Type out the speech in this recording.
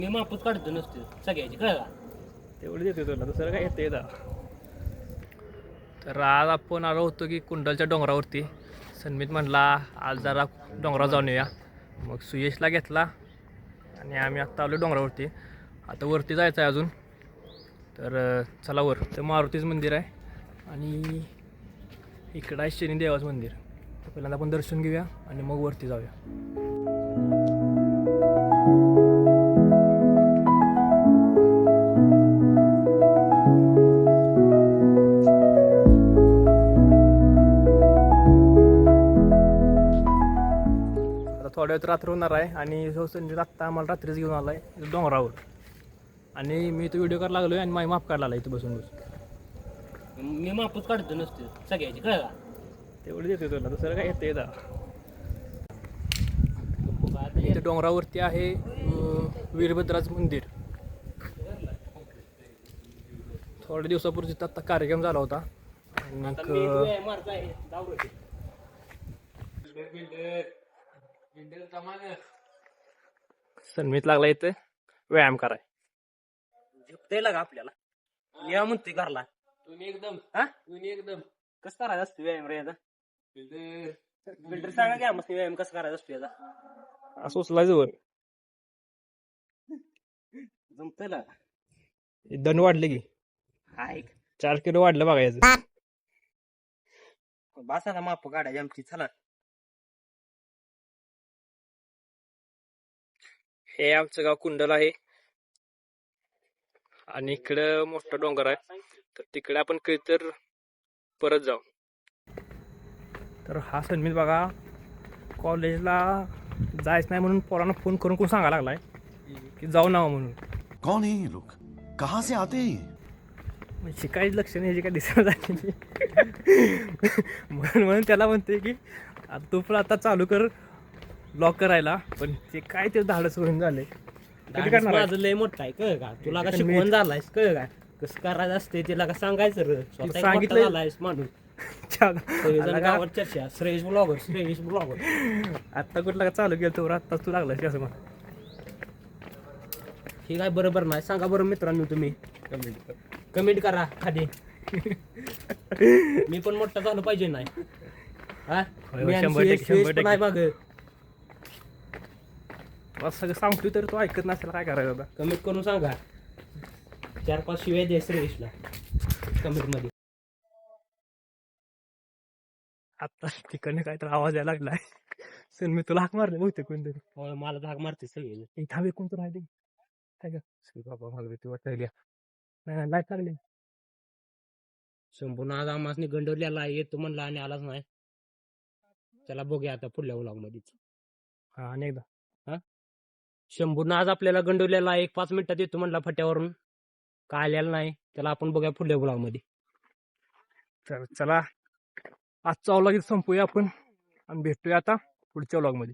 मी मापूच काढतो नसतो सगळ्याची कळला तेवढं देतो तुला दुसरं काय येते दा. तर आज आपण आलो होतो की कुंडलच्या डोंगरावरती. सन्मित म्हणला आज जरा डोंगरावर जाऊन येऊया. मग सुयशला घेतला आणि आम्ही आत्ता आलो डोंगरावरती. आता वरती जायचं आहे अजून. तर चला वर. तर मारुतीचं मंदिर आहे आणि इकडं आहे शनी देवाचं मंदिर. तर पहिल्यांदा आपण दर्शन घेऊया आणि मग वरती जाऊया. थोड्या वेळात रात्र होणार आहे आणि जो संजय आत्ता आम्हाला रात्रीच घेऊन आला आहे डोंगरावर. आणि मी तो व्हिडिओ करायला लागलो आहे आणि माझी माप काढला आला इथं बसून बसून. मी मापूच काढतो नसतो सगळ्याची कळला तेवढं देतो तुला दुसरं काय येते दा. इथं डोंगरावरती आहे वीरभद्राचं मंदिर. थोड्या दिवसापूर्वी आत्ता कार्यक्रम झाला होता. सन्मीत लागला इथं व्यायाम कराय. झोपते लागा आपल्याला या म्हणतोय घरला तुम्ही एकदम कसं करायचं असतो व्यायाम रे याचा बिल्डर सांगा घ्या मग व्यायाम कसं करायचं असतो याचा असं उचलायचं वर. जमतंय लागा दंड वाढले की हाय 4 किलो वाढलं बघायचं. बासाला माप काढायची आमची चला. हे आमचं गाव कुंडल आहे आणि इकडं मोठा डोंगर आहे. तर तिकडे आपण कधी तर परत जाऊ. तर हा सन्मित बघा कॉलेजला जायचं नाही म्हणून पोरांना फोन करून कोण सांगायला लागलाय की जाऊ ना म्हणून. कौन है ये लोग, कहाँ से आते हैं? म्हणजे शिकायची लक्ष नाही ह्याची काय दिसत झाली. म्हणून त्याला म्हणते की तू पण आता चालू कर ब्लॉग करायला. पण ते काय ते धाडस करून झाले. माझं लय मोठं आहे कळ का तुला का शिकवण झालायस कळ का कसं करायचं असते तिला का सांगायचं रे स्वतः सांगितलं झालायस माणूस गावात चर्चा श्रेयस ब्लॉगर आत्ता कुठला चालू केलं तर आत्ताच तू लागलास असं मग. हे काय बरोबर नाही सांगा बरं मित्रांनो तुम्ही कमेंट करा खाली. मी पण मोठा झालो पाहिजे नाही हा मी आणि 100% नाही माग असं सगळं सांगतोय तर तो ऐकत नसेल काय करायचं आता. कमेंट करून सांगा 4-5 शिवाय दे श्रेयसला कमेंट मध्ये. आता तिकडनं काय तर आवाज यायला लागलाय. सर मी तुला हाक मारले बहुतेक कोणतरी. मला धाक मारते सगळे इथं कोण तर राहिले काय का बाबा मागवे ती वाटायला नाही लाईट लागली. संपूर्ण आज आम्हाला गंडवलेला येतो म्हणला आणि आलाच नाही. त्याला बघूया आता पुढल्या व्लॉग मध्ये. हा अनेकदा शंभूनं आज आपल्याला गंडवलेला 1-5 मिनिटात येतो म्हणला फट्यावरून काय आलेला नाही. त्याला आपण बघूया पुढल्या व्लॉग मध्ये. तर चला आजचा व्लॉग इथं संपूया आपण आणि भेटूया आता पुढच्या व्लॉग मध्ये.